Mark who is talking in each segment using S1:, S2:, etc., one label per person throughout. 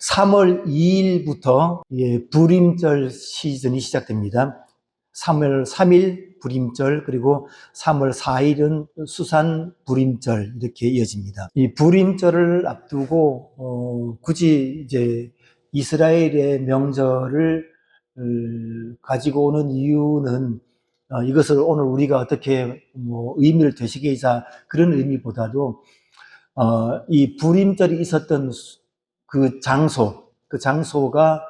S1: 3월 2일부터 불임절 시즌이 시작됩니다. 3월 3일 불임절, 그리고 3월 4일은 수산 불임절, 이렇게 이어집니다. 이 불임절을 앞두고 굳이 이제 이스라엘의 명절을 가지고 오는 이유는 이것을 오늘 우리가 어떻게 의미를 되새기자 그런 의미보다도 이 불임절이 있었던 그 장소가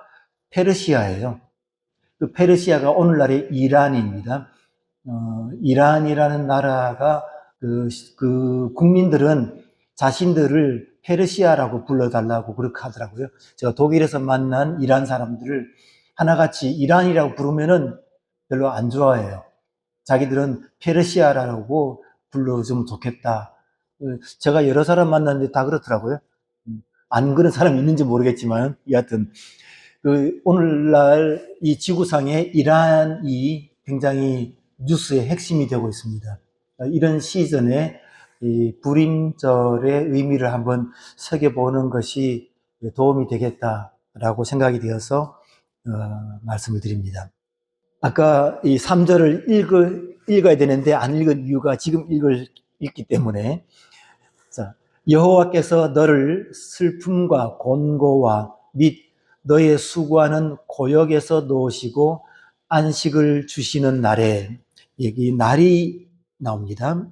S1: 페르시아예요. 그 페르시아가 오늘날의 이란입니다. 이란이라는 나라가 그 국민들은 자신들을 페르시아라고 불러달라고 그렇게 하더라고요. 제가 독일에서 만난 이란 사람들을 하나같이 이란이라고 부르면은 별로 안 좋아해요. 자기들은 페르시아라고 불러주면 좋겠다. 제가 여러 사람 만났는데 다 그렇더라고요. 안 그런 사람이 있는지 모르겠지만, 여하튼, 오늘날 이 지구상에 이란이 굉장히 뉴스의 핵심이 되고 있습니다. 이런 시즌에 이 불임절의 의미를 한번 새겨보는 것이 도움이 되겠다라고 생각이 되어서 말씀을 드립니다. 아까 이 3절을 읽어야 되는데 안 읽은 이유가 지금 읽기 때문에. 자, 여호와께서 너를 슬픔과 곤고와 및 너의 수고하는 고역에서 놓으시고 안식을 주시는 날에, 여기 날이 나옵니다.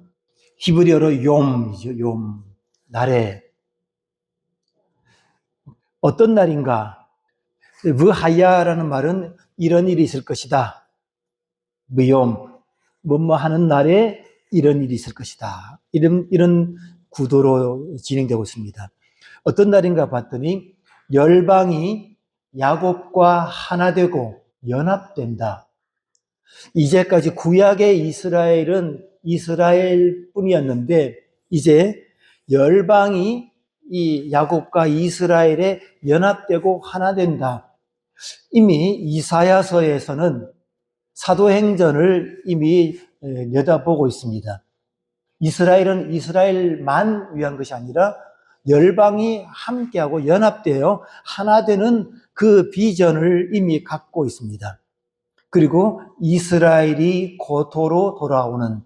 S1: 히브리어로 욤이죠. 욤. 날에. 어떤 날인가? 브하야라는 말은 이런 일이 있을 것이다. 므욤. 뭐뭐 하는 날에 이런 일이 있을 것이다. 이런 구도로 진행되고 있습니다. 어떤 날인가 봤더니 열방이 야곱과 하나 되고 연합된다. 이제까지 구약의 이스라엘은 이스라엘 뿐이었는데 이제 열방이 이 야곱과 이스라엘에 연합되고 하나 된다. 이미 이사야서에서는 사도행전을 이미 내다보고 있습니다. 이스라엘은 이스라엘만 위한 것이 아니라 열방이 함께하고 연합되어 하나 되는 그 비전을 이미 갖고 있습니다. 그리고 이스라엘이 고토로 돌아오는,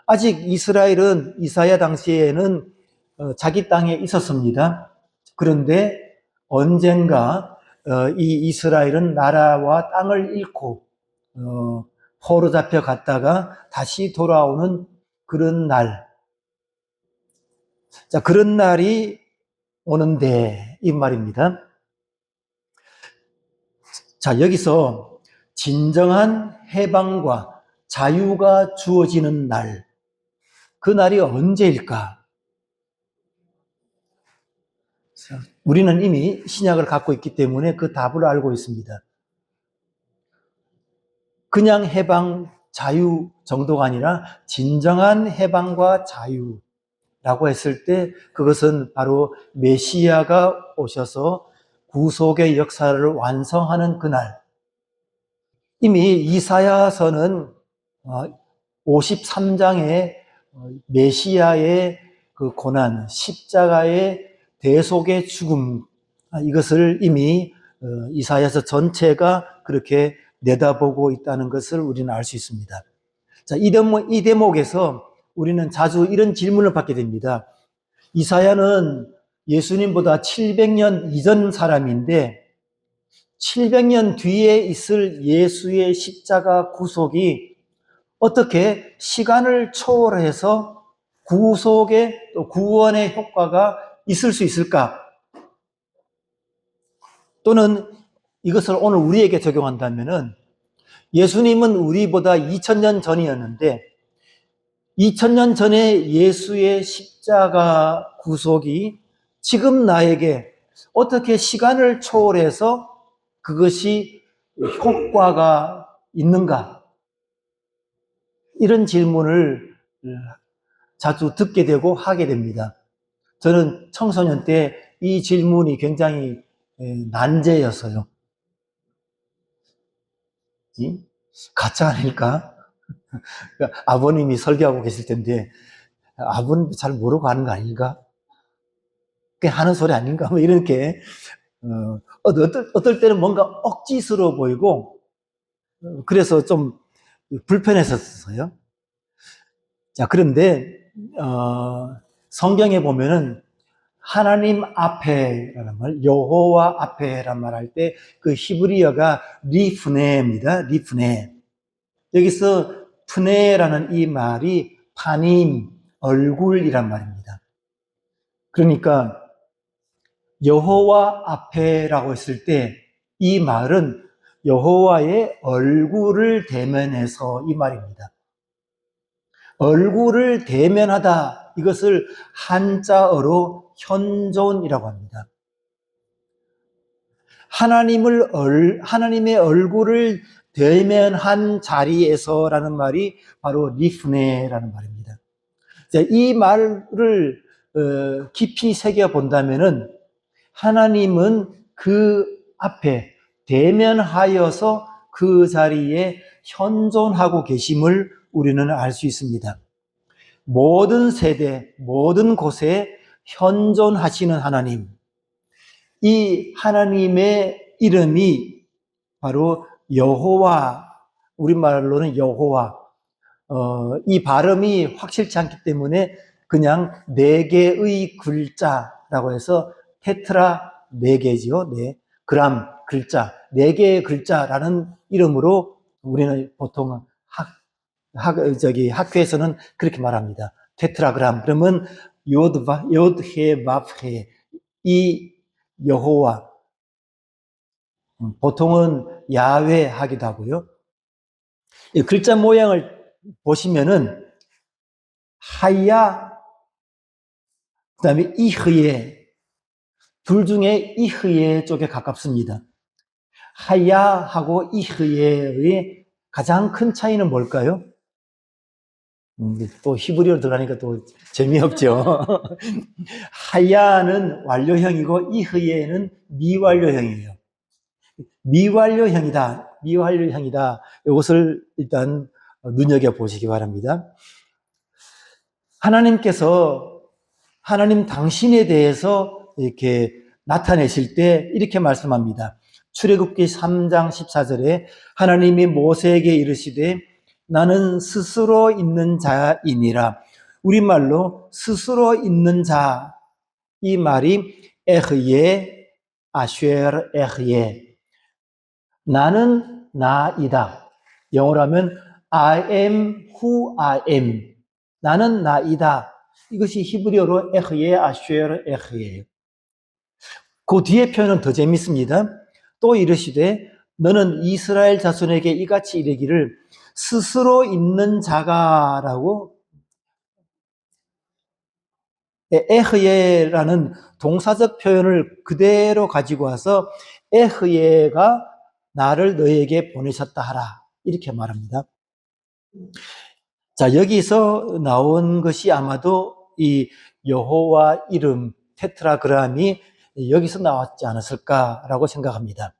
S1: 아직 이스라엘은 이사야 당시에는 자기 땅에 있었습니다. 그런데 언젠가 이 이스라엘은 나라와 땅을 잃고 포로 잡혀갔다가 다시 돌아오는 그런 날. 자, 그런 날이 오는데, 이 말입니다. 자, 여기서 진정한 해방과 자유가 주어지는 날, 그 날이 언제일까? 자, 우리는 이미 신약을 갖고 있기 때문에 그 답을 알고 있습니다. 그냥 해방, 자유 정도가 아니라 진정한 해방과 자유라고 했을 때 그것은 바로 메시아가 오셔서 구속의 역사를 완성하는 그날. 이미 이사야서는 53장의 메시아의 그 고난, 십자가의 대속의 죽음, 이것을 이미 이사야서 전체가 그렇게 내다보고 있다는 것을 우리는 알 수 있습니다. 자, 이 대목에서 우리는 자주 이런 질문을 받게 됩니다. 이사야는 예수님보다 700년 이전 사람인데 700년 뒤에 있을 예수의 십자가 구속이 어떻게 시간을 초월해서 구속의 또 구원의 효과가 있을 수 있을까? 또는 이것을 오늘 우리에게 적용한다면은 예수님은 우리보다 2000년 전이었는데 2000년 전에 예수의 십자가 구속이 지금 나에게 어떻게 시간을 초월해서 그것이 효과가 있는가? 이런 질문을 자주 듣게 되고 하게 됩니다. 저는 청소년 때 이 질문이 굉장히 난제였어요. 가짜 아닐까? 아버님이 설교하고 계실 텐데 아버님 잘 모르고 하는 거 아닌가? 그게 하는 소리 아닌가? 뭐 이렇게 어떨 때는 뭔가 억지스러워 보이고, 그래서 좀 불편했었어요. 자, 그런데, 성경에 보면은 하나님 앞에라는 말, 여호와 앞에란 말 할 때 그 히브리어가 리프네입니다. 리프네. 여기서 프네라는 이 말이 파님, 얼굴이란 말입니다. 그러니까 여호와 앞에라고 했을 때 이 말은 여호와의 얼굴을 대면해서 이 말입니다. 얼굴을 대면하다, 이것을 한자어로 현존이라고 합니다. 하나님의 얼굴을 대면한 자리에서라는 말이 바로 리프네라는 말입니다. 이 말을 깊이 새겨본다면은 하나님은 그 앞에 대면하여서 그 자리에 현존하고 계심을 우리는 알 수 있습니다. 모든 세대, 모든 곳에 현존하시는 하나님, 이 하나님의 이름이 바로 여호와, 우리말로는 여호와, 이 발음이 확실치 않기 때문에 그냥 네 개의 글자라고 해서 테트라 네 개지요. 네. 그람 글자, 네 개의 글자라는 이름으로 우리는 보통 학교에서는 그렇게 말합니다. 테트라그람. 그러면 요드헤 밥헤, 이 여호와, 보통은 야훼 하기도 하고요. 이 글자 모양을 보시면은 하야, 그 다음에 이흐예, 둘 중에 이흐예 쪽에 가깝습니다. 하야하고 이흐예의 가장 큰 차이는 뭘까요? 또 히브리어로 들어가니까 또 재미없죠. 하야는 완료형이고 이흐예는 미완료형이에요. 미완료형이다. 이것을 일단 눈여겨보시기 바랍니다. 하나님께서 하나님 당신에 대해서 이렇게 나타내실 때 이렇게 말씀합니다. 출애굽기 3장 14절에 하나님이 모세에게 이르시되 나는 스스로 있는 자이니라. 우리말로 스스로 있는 자, 이 말이 에흐예, 아쉐르 에흐예. 나는 나이다. 영어로 하면 I am who I am. 나는 나이다. 이것이 히브리어로 에흐예, 아쉐르 에흐예예요. 그 뒤에 표현은 더 재밌습니다. 또 이르시되 너는 이스라엘 자손에게 이같이 이르기를 스스로 있는 자가라고, 에흐예라는 동사적 표현을 그대로 가지고 와서 에흐예가 나를 너에게 보내셨다 하라, 이렇게 말합니다. 자, 여기서 나온 것이 아마도 이 여호와 이름 테트라그람이 여기서 나왔지 않았을까라고 생각합니다.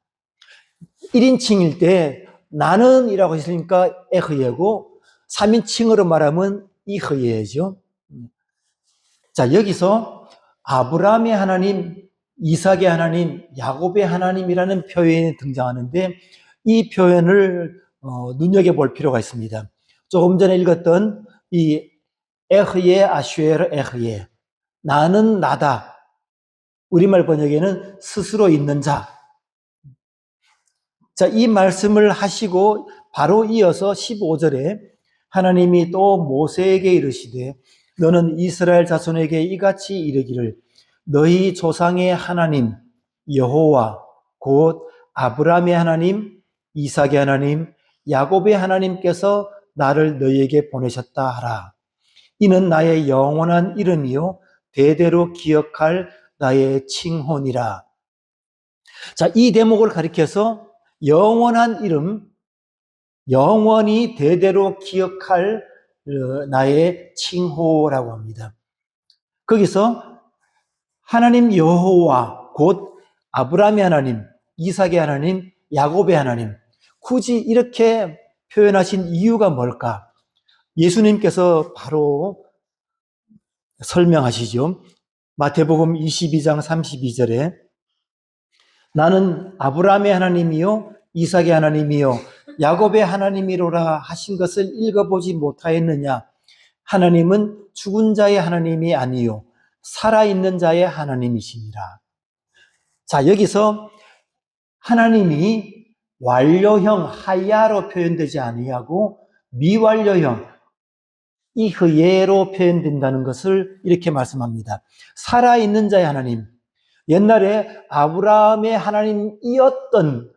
S1: 1인칭일 때 나는 이라고 했으니까 에흐예고 3인칭으로 말하면 이흐예죠. 자, 여기서 아브라함의 하나님, 이삭의 하나님, 야곱의 하나님이라는 표현이 등장하는데 이 표현을 눈여겨볼 필요가 있습니다. 조금 전에 읽었던 이 에흐예 아쉐르 에흐예, 나는 나다. 우리말 번역에는 스스로 있는 자. 자, 이 말씀을 하시고 바로 이어서 15절에 하나님이 또 모세에게 이르시되 너는 이스라엘 자손에게 이같이 이르기를 너희 조상의 하나님 여호와 곧 아브라함의 하나님, 이삭의 하나님, 야곱의 하나님께서 나를 너희에게 보내셨다 하라. 이는 나의 영원한 이름이요 대대로 기억할 나의 칭혼이라. 자, 이 대목을 가리켜서 영원한 이름, 영원히 대대로 기억할 나의 칭호라고 합니다. 거기서 하나님 여호와 곧 아브라함의 하나님, 이삭의 하나님, 야곱의 하나님, 굳이 이렇게 표현하신 이유가 뭘까? 예수님께서 바로 설명하시죠. 마태복음 22장 32절에 나는 아브라함의 하나님이요 이삭의 하나님이요 야곱의 하나님이로라 하신 것을 읽어보지 못하였느냐. 하나님은 죽은 자의 하나님이 아니요 살아있는 자의 하나님이시니라. 자, 여기서 하나님이 완료형 하야로 표현되지 아니하고 미완료형 이흐예로 표현된다는 것을 이렇게 말씀합니다. 살아있는 자의 하나님. 옛날에 아브라함의 하나님이었던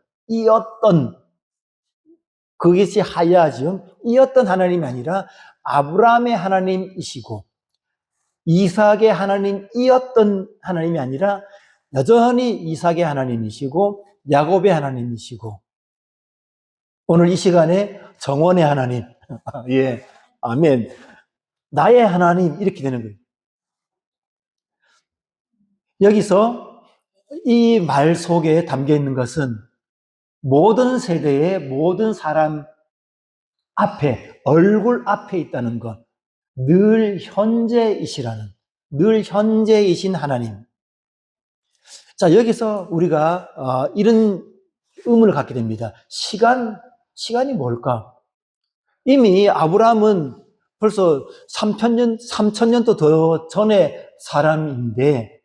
S1: 그것이 하야죠. 이었던 하나님이 아니라 아브라함의 하나님이시고 이삭의 하나님이었던 하나님이 아니라 여전히 이삭의 하나님이시고 야곱의 하나님이시고 오늘 이 시간에 정원의 하나님 예, 아멘. 나의 하나님 이렇게 되는 거예요. 여기서 이 말 속에 담겨 있는 것은 모든 세대의 모든 사람 앞에 얼굴 앞에 있다는 것, 늘 현재이시라는, 늘 현재이신 하나님. 자, 여기서 우리가 이런 의문을 갖게 됩니다. 시간이 뭘까? 이미 아브라함은 벌써 3,000년도 더 전의 사람인데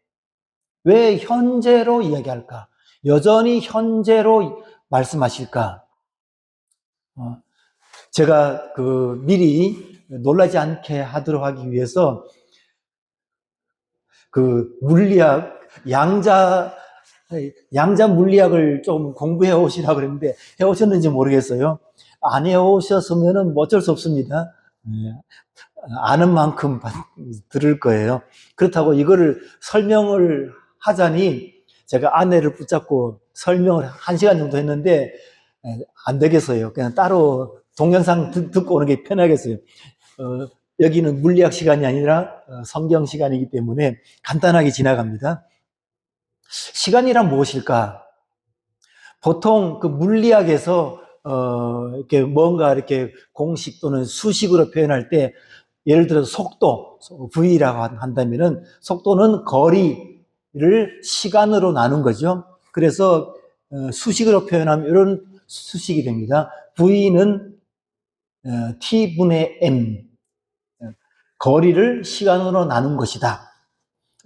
S1: 왜 현재로 이야기할까? 여전히 현재로 말씀하실까? 제가 미리 놀라지 않게 하도록 하기 위해서 물리학, 양자 물리학을 좀 공부해 오시라고 그랬는데 해 오셨는지 모르겠어요. 안 해 오셨으면 어쩔 수 없습니다. 아는 만큼 들을 거예요. 그렇다고 이거를 설명을 하자니 제가 아내를 붙잡고 설명을 1시간 정도 했는데 안 되겠어요. 그냥 따로 동영상 듣고 오는 게 편하겠어요. 여기는 물리학 시간이 아니라 성경 시간이기 때문에 간단하게 지나갑니다. 시간이란 무엇일까? 보통 물리학에서 이렇게 뭔가 이렇게 공식 또는 수식으로 표현할 때 예를 들어서 속도, V라고 한다면은 속도는 거리를 시간으로 나눈 거죠. 그래서 수식으로 표현하면 이런 수식이 됩니다. V는 T분의 M, 거리를 시간으로 나눈 것이다.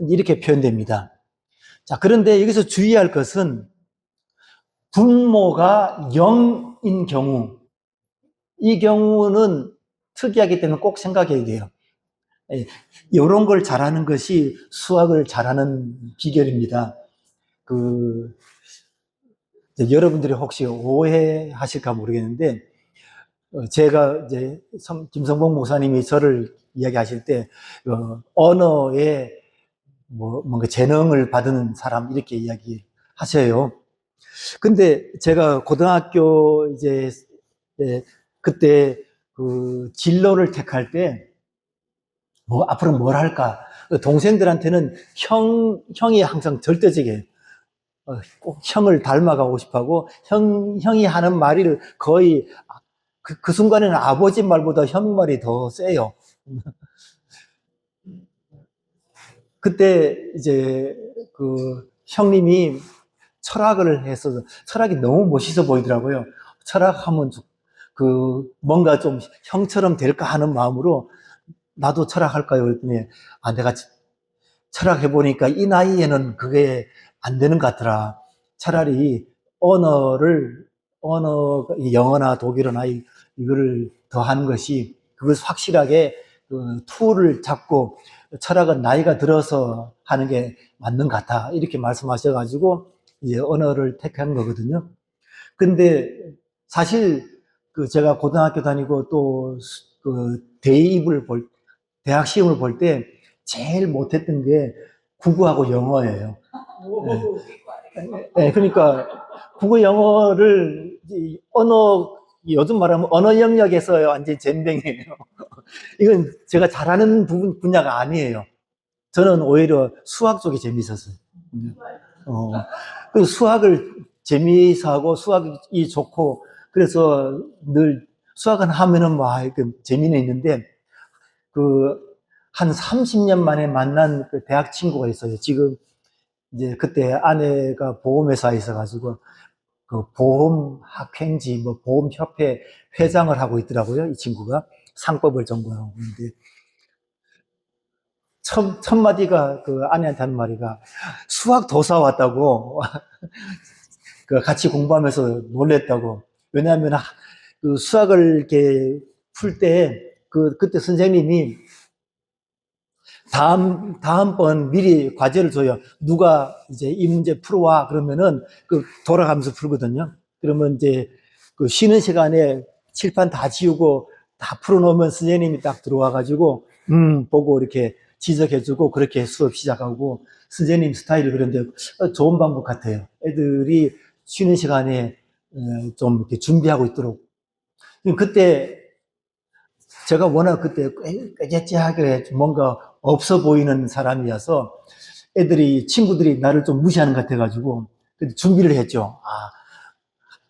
S1: 이렇게 표현됩니다. 자, 그런데 여기서 주의할 것은 분모가 0인 경우, 이 경우는 특이하기 때문에 꼭 생각해야 돼요. 이런 걸 잘하는 것이 수학을 잘하는 비결입니다. 여러분들이 혹시 오해하실까 모르겠는데, 제가 이제 김성봉 목사님이 저를 이야기하실 때, 언어에 뭔가 재능을 받은 사람 이렇게 이야기하셔요. 근데 제가 고등학교 이제 그때 진로를 택할 때 앞으로 뭘 할까? 동생들한테는 형이 항상 절대적이에요. 꼭 형을 닮아가고 싶어하고 형이 하는 말을 거의 그 순간에는 아버지 말보다 형 말이 더 세요. 그때 이제 형님이 철학을 해서 철학이 너무 멋있어 보이더라고요. 철학하면 뭔가 좀 형처럼 될까 하는 마음으로 나도 철학할까요? 그랬더니 내가 철학해보니까 이 나이에는 그게 안 되는 것 같더라. 차라리 영어나 독일어나 이거를 더 하는 것이 그걸 확실하게 툴을 잡고 철학은 나이가 들어서 하는 게 맞는 것 같아. 이렇게 말씀하셔가지고 이제 언어를 택한 거거든요. 근데 사실 제가 고등학교 다니고 또 대학 시험을 볼 때 제일 못했던 게 국어하고 영어예요. 네, 그러니까 국어 영어를 요즘 말하면 언어 영역에서 완전 젬병이에요. 이건 제가 잘하는 분야가 아니에요. 저는 오히려 수학 쪽이 재미있었어요. 수학을 재미있어하고 수학이 좋고 그래서 늘 수학은 하면은 재미는 있는데 한 30년 만에 만난 대학 친구가 있어요. 지금 이제 그때 아내가 보험회사에 있어가지고 그 보험 학회인지 뭐 보험협회 회장을 하고 있더라고요. 이 친구가 상법을 전공하고 있는데 첫 마디가 그 아내한테 하는 말이가 수학 도사 왔다고 그 같이 공부하면서 놀랬다고. 왜냐하면 그 수학을 이렇게 풀 때 그때 선생님이 다음번 미리 과제를 줘요. 누가 이제 이 문제 풀어와. 그러면은 그 돌아가면서 풀거든요. 그러면 이제 그 쉬는 시간에 칠판 다 지우고 다 풀어놓으면 선생님이 딱 들어와가지고, 보고 이렇게 지적해주고 그렇게 수업 시작하고 선생님 스타일이 그런데 좋은 방법 같아요. 애들이 쉬는 시간에 좀 이렇게 준비하고 있도록. 그때 제가 워낙 그때 꾀죄죄하게 뭔가 없어 보이는 사람이어서 친구들이 나를 좀 무시하는 것 같아가지고 준비를 했죠.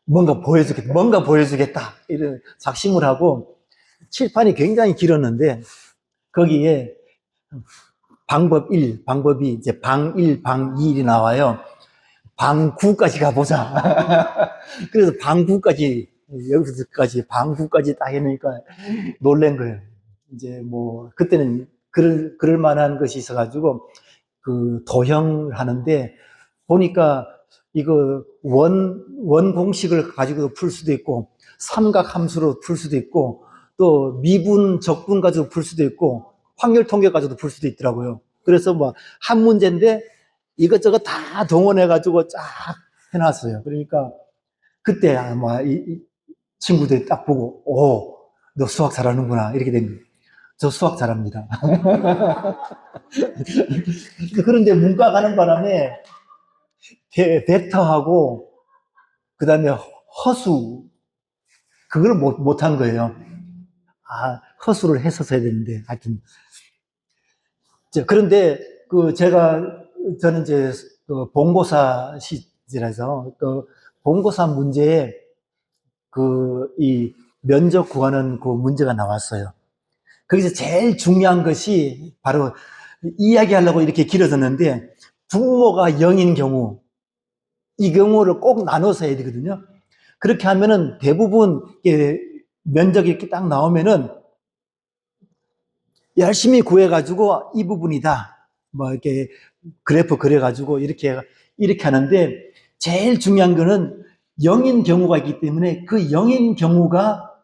S1: 뭔가 보여주겠다. 이런 작심을 하고 칠판이 굉장히 길었는데 거기에 방법 1, 방법이 이제 방 1, 방 2이 나와요. 방 9까지 가보자. 그래서 방 9까지, 여기서까지 방 9까지 딱 해놓으니까 놀란 거예요. 이제 뭐, 그때는 그럴 만한 것이 있어가지고, 그 도형을 하는데, 보니까 이거 원 공식을 가지고 풀 수도 있고, 삼각 함수로 풀 수도 있고, 또 미분, 적분 가지고 풀 수도 있고, 확률 통계 가지고 풀 수도 있더라고요. 그래서 뭐, 한 문제인데, 이것저것 다 동원해가지고 쫙 해놨어요. 그러니까, 그때 아마 이 친구들이 딱 보고, 너 수학 잘하는구나. 이렇게 된 거예요. 저 수학 잘합니다. 그런데 문과 가는 바람에 벡터하고 그다음에 허수 그걸 못한 거예요. 허수를 했었어야 되는데 하여튼 그런데 저는 이제 그 본고사 시절에서 그 본고사 문제에 이 면적 구하는 그 문제가 나왔어요. 거기서 제일 중요한 것이 바로 이야기하려고 이렇게 길어졌는데 분모가 0인 경우 이 경우를 꼭 나눠서 해야 되거든요. 그렇게 하면은 대부분 면적이 이렇게 딱 나오면은 열심히 구해가지고 이 부분이다. 뭐 이렇게 그래프 그려가지고 이렇게 하는데 제일 중요한 거는 0인 경우가 있기 때문에 그 0인 경우가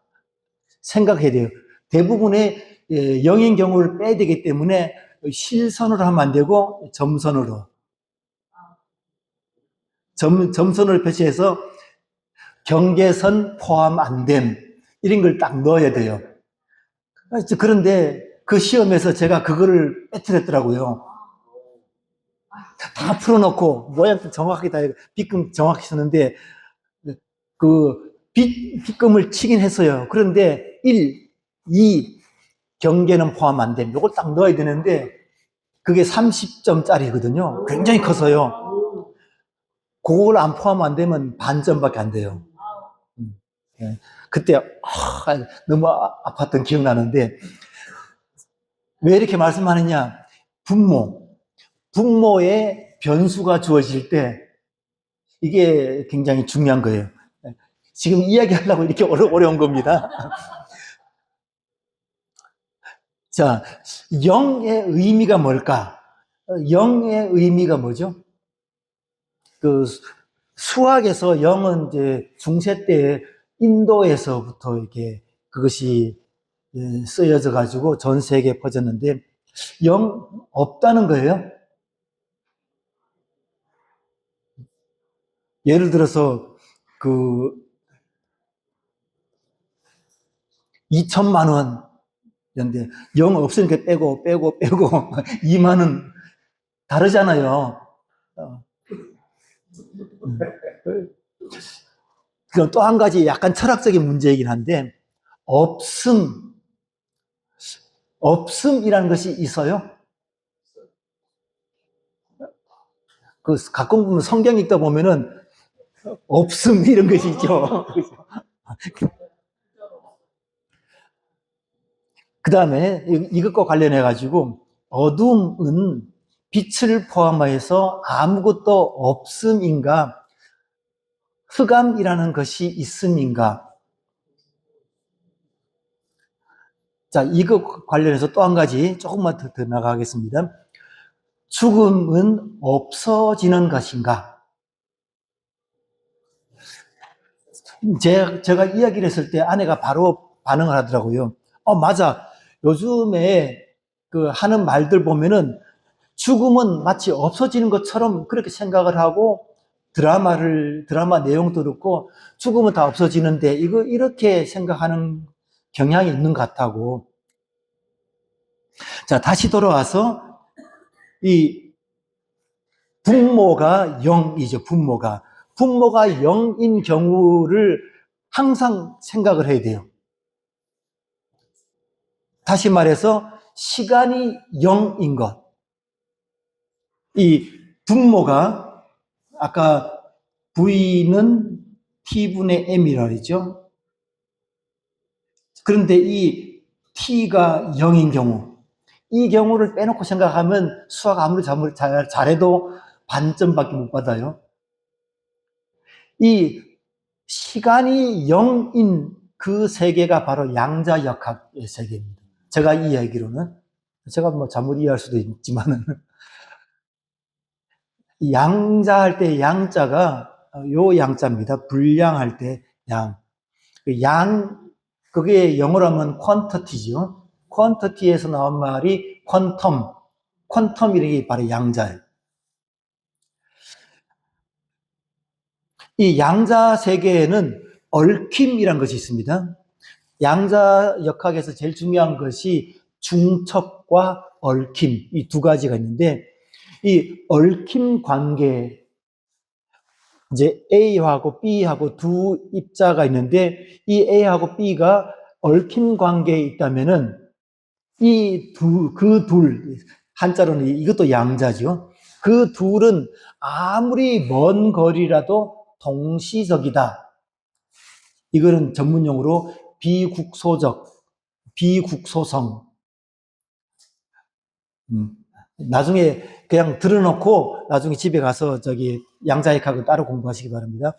S1: 생각해야 돼요. 대부분의 0인 경우를 빼야 되기 때문에 실선으로 하면 안 되고 점선으로. 점선을 표시해서 경계선 포함 안 됨. 이런 걸 딱 넣어야 돼요. 그런데 그 시험에서 제가 그거를 빼뜨렸더라고요. 다 풀어놓고 모양도 정확하게 다 빗금 정확히 썼는데 그 빗금을 치긴 했어요. 그런데 1, 2 경계는 포함 안 됨. 이걸 딱 넣어야 되는데 그게 30점짜리거든요. 굉장히 커서요. 그걸 안 포함 안 되면 반점밖에 안 돼요. 그때 너무 아팠던 기억나는데 왜 이렇게 말씀하느냐? 분모에 변수가 주어질 때 이게 굉장히 중요한 거예요. 지금 이야기하려고 이렇게 어려운 겁니다. 자, 0의 의미가 뭘까? 0의 의미가 뭐죠? 그 수학에서 0은 이제 중세 때 인도에서부터 이렇게 그것이 쓰여져 가지고 전 세계에 퍼졌는데 0 없다는 거예요. 예를 들어서 그 2천만 원인데 0 없으니까 빼고 2만 원 다르잖아요. 그럼 또 한 가지 약간 철학적인 문제이긴 한데 없음이라는 것이 있어요. 가끔 보면 성경 읽다 보면은 없음 이런 것이 있죠. 그 다음에 이것과 관련해 가지고 어둠은 빛을 포함하여서 아무것도 없음인가? 흑암이라는 것이 있음인가? 자, 이거 관련해서 또 한 가지 조금만 더 나가겠습니다. 죽음은 없어지는 것인가? 제가 이야기를 했을 때 아내가 바로 반응을 하더라고요. 맞아. 요즘에 그 하는 말들 보면은 죽음은 마치 없어지는 것처럼 그렇게 생각을 하고 드라마 내용도 듣고 죽음은 다 없어지는데 이렇게 생각하는 경향이 있는 것 같다고. 자, 다시 돌아와서 이 분모가 0이죠. 분모가 0인 경우를 항상 생각을 해야 돼요. 다시 말해서 시간이 0인 것. 이 분모가 아까 V는 T분의 M이라 그랬죠. 그런데 이 T가 0인 경우, 이 경우를 빼놓고 생각하면 수학 아무리 잘해도 반점밖에 못 받아요. 이 시간이 0인 그 세계가 바로 양자역학의 세계입니다. 제가 이야기로는, 제가 뭐 잘못 이해할 수도 있지만은, 양자할 때 양자가 요 양자입니다. 불량할 때 양. 그게 영어로 하면 퀀터티죠. 퀀터티에서 나온 말이 퀀텀. 퀀텀이라는 게 바로 양자예요. 이 양자 세계에는 얽힘이라는 것이 있습니다. 양자 역학에서 제일 중요한 것이 중첩과 얽힘, 이 두 가지가 있는데, 이 얽힘 관계, 이제 A하고 B하고 두 입자가 있는데, 이 A하고 B가 얽힘 관계에 있다면은, 그 둘, 한자로는 이것도 양자죠. 그 둘은 아무리 먼 거리라도 동시적이다. 이거는 전문용어로 비국소적, 비국소성. 나중에 그냥 들어놓고 나중에 집에 가서 양자역학을 따로 공부하시기 바랍니다.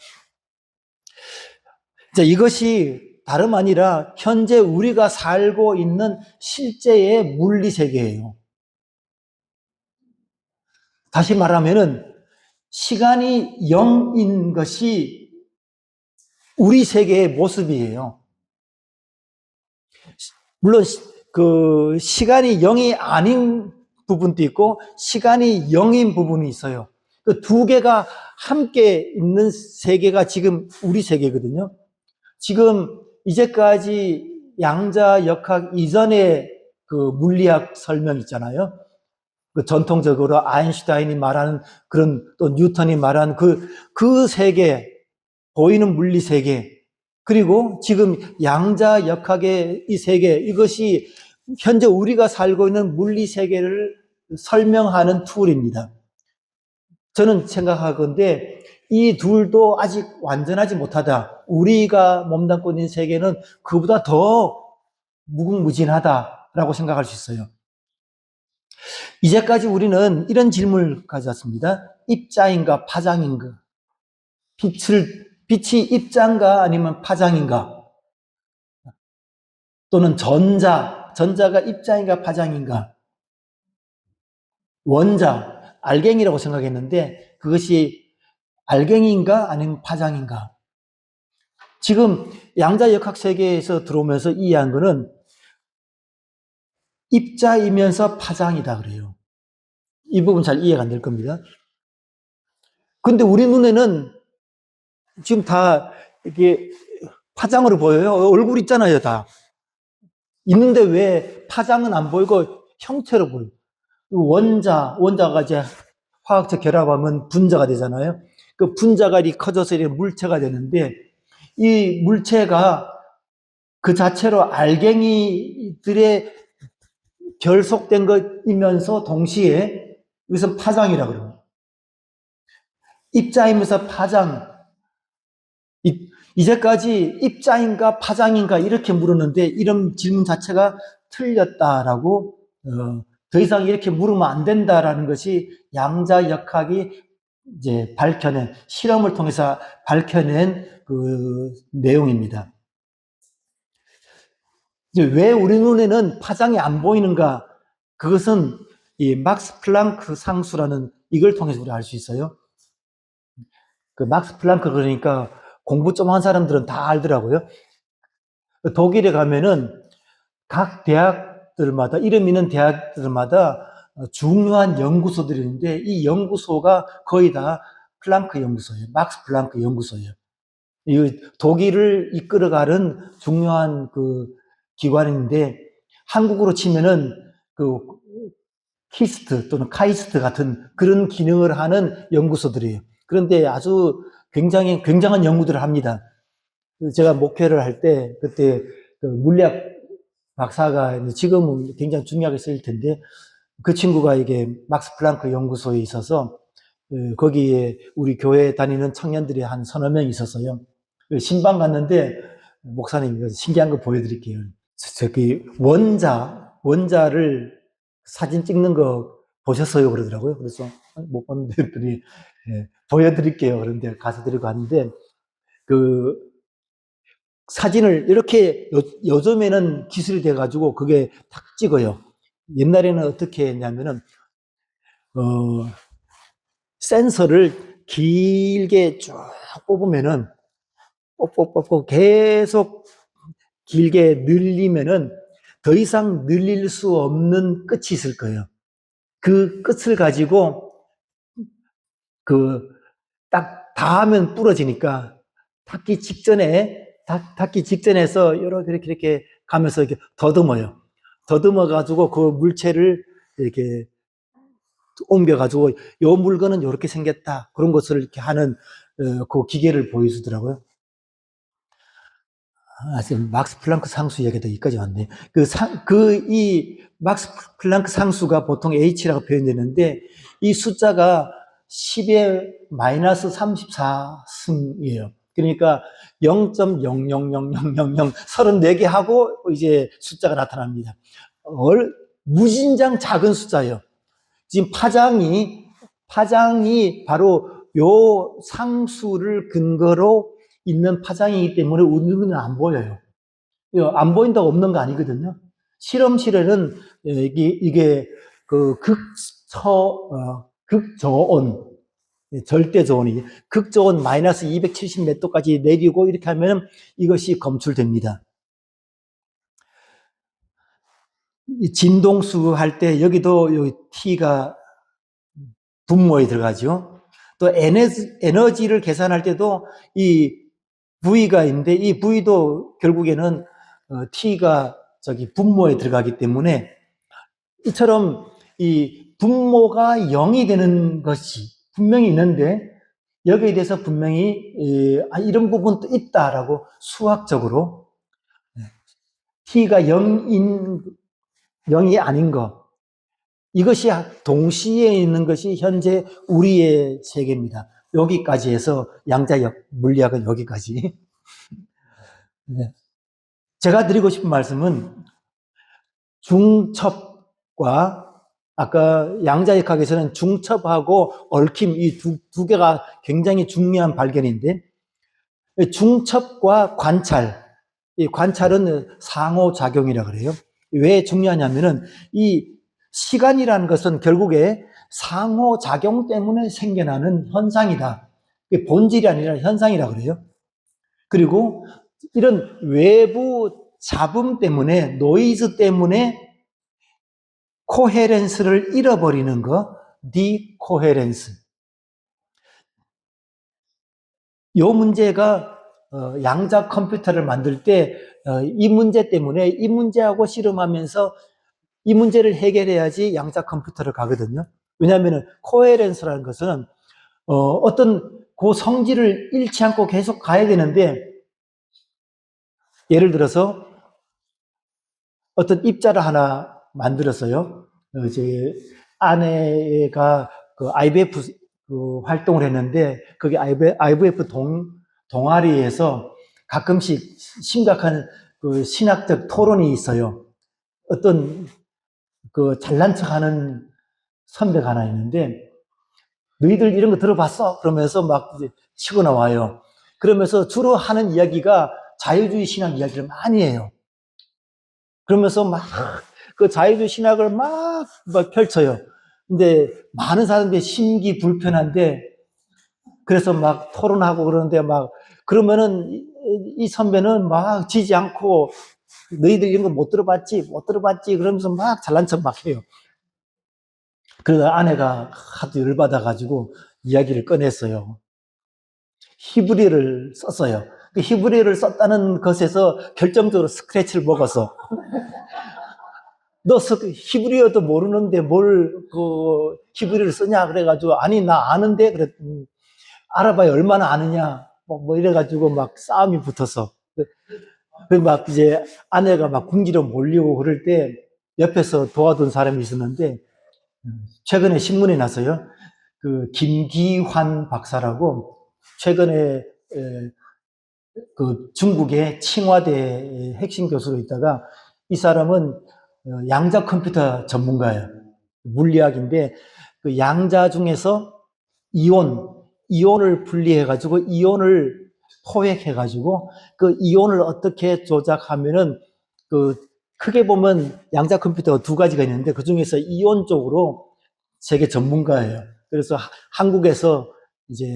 S1: 자, 이것이 다름 아니라 현재 우리가 살고 있는 실제의 물리 세계예요. 다시 말하면은 시간이 0인 것이 우리 세계의 모습이에요. 물론 그 시간이 0이 아닌 부분도 있고 시간이 0인 부분이 있어요. 그 두 개가 함께 있는 세계가 지금 우리 세계거든요. 지금 이제까지 양자역학 이전의 그 물리학 설명 있잖아요. 그 전통적으로 아인슈타인이 말하는 그런 또 뉴턴이 말하는 그 세계, 보이는 물리 세계, 그리고 지금 양자역학의 이 세계, 이것이 현재 우리가 살고 있는 물리 세계를 설명하는 툴입니다. 저는 생각하건대 이 둘도 아직 완전하지 못하다. 우리가 몸담고 있는 세계는 그보다 더 무궁무진하다라고 생각할 수 있어요. 이제까지 우리는 이런 질문을 가졌습니다. 입자인가 파장인가? 빛이 입자인가 아니면 파장인가? 또는 전자가 입자인가 파장인가? 원자, 알갱이라고 생각했는데 그것이 알갱이인가 아니면 파장인가? 지금 양자역학 세계에서 들어오면서 이해한 거는 입자이면서 파장이다 그래요. 이 부분 잘 이해가 안 될 겁니다. 근데 우리 눈에는 지금 다 이게 파장으로 보여요. 얼굴 있잖아요, 다. 있는데 왜 파장은 안 보이고 형태로 보여요? 원자가 이제 화학적 결합하면 분자가 되잖아요. 그 분자가 커져서 물체가 되는데 이 물체가 그 자체로 알갱이들의 결속된 것이면서 동시에 여기서 파장이라고 그래요. 입자이면서 파장. 이제까지 입자인가 파장인가 이렇게 물었는데 이런 질문 자체가 틀렸다라고 더 이상 이렇게 물으면 안 된다라는 것이 양자역학이 이제 밝혀낸, 실험을 통해서 밝혀낸 그 내용입니다. 이제 왜 우리 눈에는 파장이 안 보이는가? 그것은 이 막스 플랑크 상수라는 이걸 통해서 우리가 알 수 있어요. 그 막스 플랑크, 그러니까 공부 좀 한 사람들은 다 알더라고요. 독일에 가면은 각 대학들마다, 이름 있는 대학들마다 중요한 연구소들이 있는데, 이 연구소가 거의 다 플랑크 연구소예요. 막스 플랑크 연구소예요. 이 독일을 이끌어가는 중요한 그 기관인데, 한국으로 치면은 그 키스트 또는 카이스트 같은 그런 기능을 하는 연구소들이에요. 그런데 아주 굉장한 연구들을 합니다. 제가 목회를 할 때, 그때 그 물리학 박사가 지금은 굉장히 중요하게 쓰일 텐데, 그 친구가 이게 막스 플랑크 연구소에 있어서 거기에 우리 교회 다니는 청년들이 한 서너 명 있었어요. 신방 갔는데, 목사님 신기한 거 보여드릴게요. 저기 원자를 사진 찍는 거 보셨어요? 그러더라고요. 그래서 못 봤는데 그랬더니 보여드릴게요. 그런데 가서 데리고 갔는데, 그 사진을 이렇게 요즘에는 기술이 돼가지고 그게 탁 찍어요. 옛날에는 어떻게 했냐면은 센서를 길게 쭉 뽑으면은 뽑고 계속 길게 늘리면은 더 이상 늘릴 수 없는 끝이 있을 거예요. 그 끝을 가지고 딱 닿으면 부러지니까 닿기 직전에서 이렇게 가면서 이렇게 더듬어요. 더듬어가지고 그 물체를 이렇게 옮겨가지고 요 물건은 이렇게 생겼다. 그런 것을 이렇게 하는 그 기계를 보여주더라고요. 지금 막스 플랑크 상수 얘기도 여기까지 왔네. 이 막스 플랑크 상수가 보통 H라고 표현되는데, 이 숫자가 10의 마이너스 34승이에요. 그러니까 0.000000 34개 하고 이제 숫자가 나타납니다. 무진장 작은 숫자예요. 지금 파장이 바로 요 상수를 근거로 있는 파장이기 때문에 우리 눈은 안 보여요. 안 보인다고 없는 거 아니거든요. 실험실에는 이게 그 극저온, 절대 저온이 극저온 마이너스 270 몇 도까지 내리고 이렇게 하면 이것이 검출됩니다. 진동수 할 때 여기도 T가 분모에 들어가죠. 또 에너지를 계산할 때도 이 V가 있는데, 이 V도 결국에는 T가 분모에 들어가기 때문에, 이처럼 이 분모가 0이 되는 것이 분명히 있는데, 여기에 대해서 분명히 이런 부분도 있다라고 수학적으로 T가 0이 아닌 것, 이것이 동시에 있는 것이 현재 우리의 세계입니다. 여기까지 해서 양자역 물리학은 여기까지. 네. 제가 드리고 싶은 말씀은 중첩과, 아까 양자역학에서는 중첩하고 얽힘, 이 두 개가 굉장히 중요한 발견인데, 중첩과 관찰, 이 관찰은 상호작용이라고 그래요. 왜 중요하냐면은 이 시간이라는 것은 결국에 상호작용 때문에 생겨나는 현상이다. 본질이 아니라 현상이라고 그래요. 그리고 이런 외부 잡음 때문에, 노이즈 때문에 코헤렌스를 잃어버리는 거, 디코헤렌스. 이 문제가 양자 컴퓨터를 만들 때 이 문제 때문에 이 문제하고 씨름하면서 이 문제를 해결해야지 양자 컴퓨터를 가거든요. 왜냐하면 코헤렌스라는 것은 어떤 그 성질을 잃지 않고 계속 가야 되는데, 예를 들어서 어떤 입자를 하나 만들었어요. 제 아내가 그 IVF 그 활동을 했는데, 거기 IVF 동아리에서 가끔씩 심각한 그 신학적 토론이 있어요. 어떤 그 잘난 척 하는 선배가 하나 있는데, 너희들 이런 거 들어봤어? 그러면서 막 이제 치고 나와요. 그러면서 주로 하는 이야기가 자유주의 신학 이야기를 많이 해요. 그러면서 막 그 자유주의 신학을 막 펼쳐요. 근데 많은 사람들이 심기 불편한데, 그래서 막 토론하고 그러는데 막, 그러면은 이 선배는 막 지지 않고, 너희들 이런 거 못 들어봤지? 못 들어봤지? 그러면서 막 잘난 척 막 해요. 그러다 아내가 하도 열받아가지고 이야기를 꺼냈어요. 히브리어를 썼어요. 그 히브리어를 썼다는 것에서 결정적으로 스크래치를 먹어서, 너 히브리어도 모르는데 뭘 그 히브리어를 쓰냐 그래가지고, 아니 나 아는데 그랬더니, 알아봐야 얼마나 아느냐 뭐 이래가지고 막 싸움이 붙어서, 막 이제 아내가 막 궁지로 몰리고 그럴 때 옆에서 도와준 사람이 있었는데, 최근에 신문에 나서요. 그 김기환 박사라고, 최근에 그 중국의 칭화대 핵심 교수로 있다가, 이 사람은 양자 컴퓨터 전문가예요. 물리학인데, 그 양자 중에서 이온을 분리해가지고 이온을 포획해가지고 그 이온을 어떻게 조작하면은, 그 크게 보면 양자 컴퓨터가 두 가지가 있는데 그 중에서 이온 쪽으로 세계 전문가예요. 그래서 한국에서 이제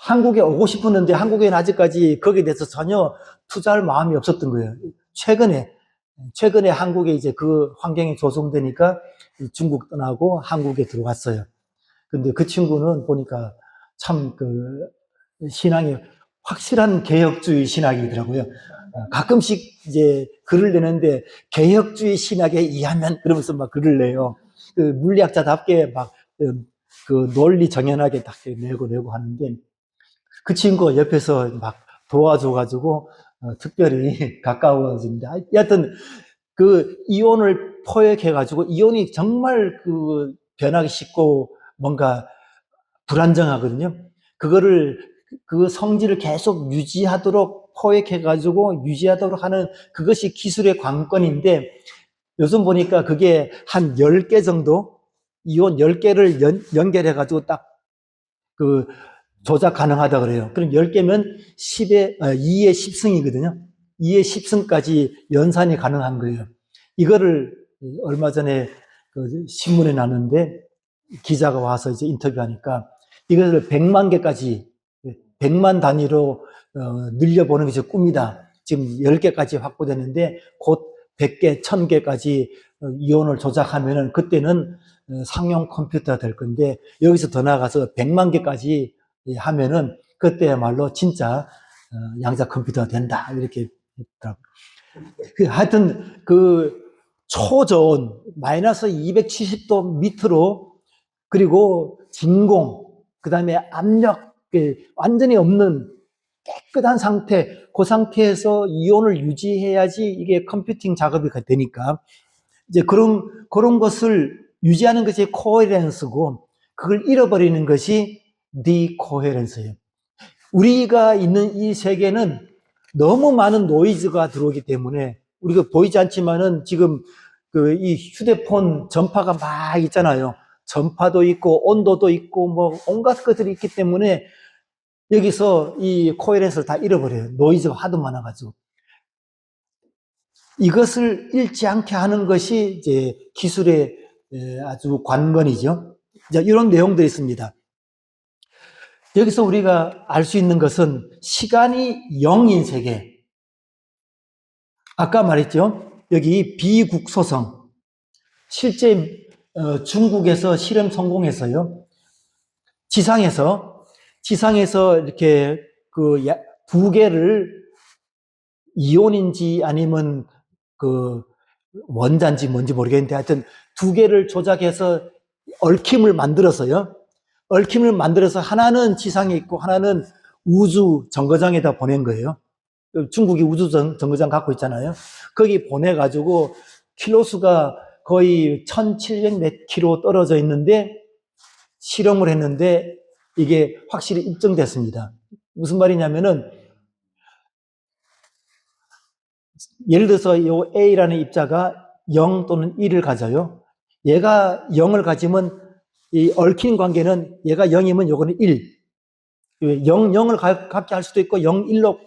S1: 한국에 오고 싶었는데 한국에는 아직까지 거기에 대해서 전혀 투자할 마음이 없었던 거예요. 최근에 한국에 이제 그 환경이 조성되니까 중국 떠나고 한국에 들어왔어요. 근데 그 친구는 보니까 참 그 신앙이 확실한 개혁주의 신학이더라고요. 가끔씩 이제 글을 내는데, 개혁주의 신학에 의하면 그러면서 막 글을 내요. 그 물리학자답게 막 그 논리 정연하게 딱 내고 하는데, 그 친구가 옆에서 막 도와줘가지고 특별히 가까워집니다. 여하튼 그 이온을 포획해가지고, 이온이 정말 그 변하기 쉽고 뭔가 불안정하거든요. 그 성질을 계속 유지하도록 포획해가지고 유지하도록 하는, 그것이 기술의 관건인데, 요즘 보니까 그게 한 10개 정도, 이온 10개를 연결해가지고 딱 그 조작 가능하다 그래요. 그럼 10개면 2의 10승이거든요. 2의 10승까지 연산이 가능한 거예요. 이거를 얼마 전에 그 신문에 났는데, 기자가 와서 이제 인터뷰하니까, 이것을 100만 개까지, 100만 단위로 늘려보는 것이 꿈이다. 지금 10개까지 확보되는데, 곧 100개, 1000개까지 이온을 조작하면은 그때는 상용 컴퓨터가 될 건데, 여기서 더 나아가서 100만 개까지 하면은 그때야말로 진짜 양자 컴퓨터가 된다. 이렇게 했더라고요. 하여튼 그 초저온 마이너스 270도 밑으로, 그리고 진공, 그 다음에 압력 완전히 없는 깨끗한 상태, 그 상태에서 이온을 유지해야지 이게 컴퓨팅 작업이 되니까, 이제 그런 것을 유지하는 것이 코헤렌스고, 그걸 잃어버리는 것이 디코헤렌스예요. 우리가 있는 이 세계는 너무 많은 노이즈가 들어오기 때문에, 우리가 보이지 않지만은 지금 그 이 휴대폰 전파가 막 있잖아요. 전파도 있고 온도도 있고 뭐 온갖 것들이 있기 때문에 여기서 이 코헤렌스를 다 잃어버려요. 노이즈가 하도 많아가지고. 이것을 잃지 않게 하는 것이 이제 기술의 아주 관건이죠. 이제 이런 내용들이 있습니다. 여기서 우리가 알 수 있는 것은 시간이 0인 세계. 아까 말했죠. 여기 비국소성. 실제 중국에서 실험 성공했어요. 지상에서 이렇게 그 두 개를, 이온인지 아니면 그 원자인지 뭔지 모르겠는데, 하여튼 두 개를 조작해서 얽힘을 만들어서요. 얽힘을 만들어서 하나는 지상에 있고 하나는 우주 정거장에다 보낸 거예요. 중국이 우주 정거장 갖고 있잖아요. 거기 보내가지고 킬로수가 거의 1700 몇 킬로 떨어져 있는데 실험을 했는데 이게 확실히 입증됐습니다. 무슨 말이냐면은, 예를 들어서 이 A라는 입자가 0 또는 1을 가져요. 얘가 0을 가지면 이 얽힌 관계는 얘가 0이면 요거는 1. 0, 0을 갖게 할 수도 있고 0, 1로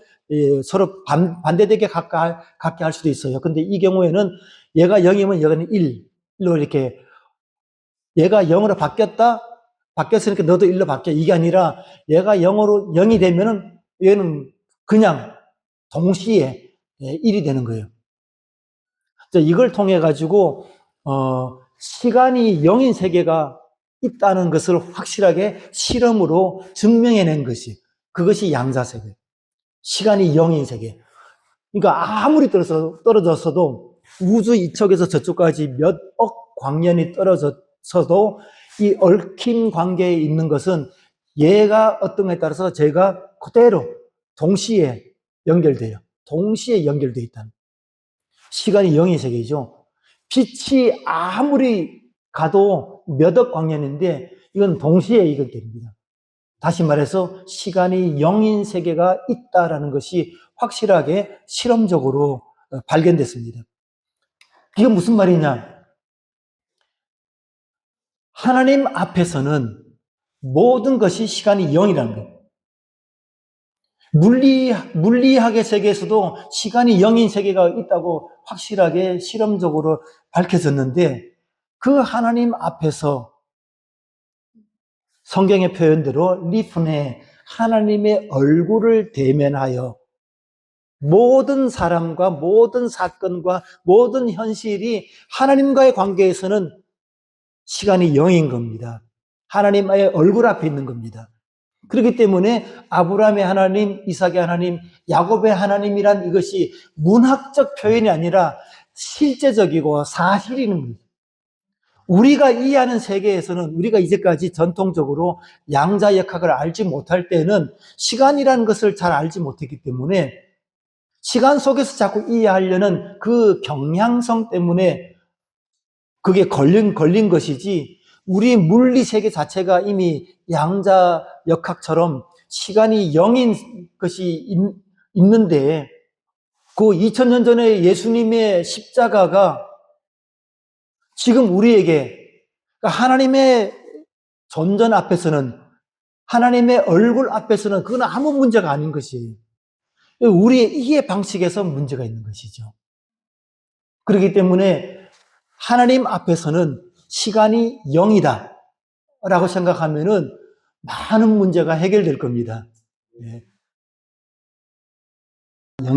S1: 서로 반대되게 갖게 할 수도 있어요. 근데 이 경우에는 얘가 0이면 얘는 1로 이렇게 얘가 0으로 바뀌었으니까 너도 1로 바뀌어. 이게 아니라 얘가 0이 되면은 얘는 그냥 동시에 1이 되는 거예요. 이걸 통해 가지고 시간이 0인 세계가 있다는 것을 확실하게 실험으로 증명해낸 것이 그것이 양자세계. 시간이 0인 세계. 그러니까 아무리 떨어졌어도 우주 이쪽에서 저쪽까지 몇억 광년이 떨어졌어도 이 얽힌 관계에 있는 것은 얘가 어떤 것에 따라서 제가 그대로 동시에 연결돼요. 동시에 연결되어 있다는. 시간이 0인 세계이죠. 빛이 아무리 가도 몇억 광년인데 이건 동시에 이건 됩니다. 다시 말해서 시간이 0인 세계가 있다라는 것이 확실하게 실험적으로 발견됐습니다. 이게 무슨 말이냐? 하나님 앞에서는 모든 것이 시간이 0이라는 거예요. 물리학의 세계에서도 시간이 0인 세계가 있다고 확실하게 실험적으로 밝혀졌는데 그 하나님 앞에서 성경의 표현대로 리프네 하나님의 얼굴을 대면하여 모든 사람과 모든 사건과 모든 현실이 하나님과의 관계에서는 시간이 0인 겁니다. 하나님의 얼굴 앞에 있는 겁니다. 그렇기 때문에 아브라함의 하나님, 이삭의 하나님, 야곱의 하나님이란 이것이 문학적 표현이 아니라 실제적이고 사실인 겁니다. 우리가 이해하는 세계에서는 우리가 이제까지 전통적으로 양자역학을 알지 못할 때는 시간이라는 것을 잘 알지 못했기 때문에 시간 속에서 자꾸 이해하려는 그 경향성 때문에 그게 걸린 것이지 우리 물리 세계 자체가 이미 양자역학처럼 시간이 0인 것이 있는데 그 2000년 전에 예수님의 십자가가 지금 우리에게 하나님의 존전 앞에서는 하나님의 얼굴 앞에서는 그건 아무 문제가 아닌 것이에요. 우리의 이해 방식에서 문제가 있는 것이죠. 그렇기 때문에 하나님 앞에서는 시간이 0이다 라고 생각하면은 많은 문제가 해결될 겁니다.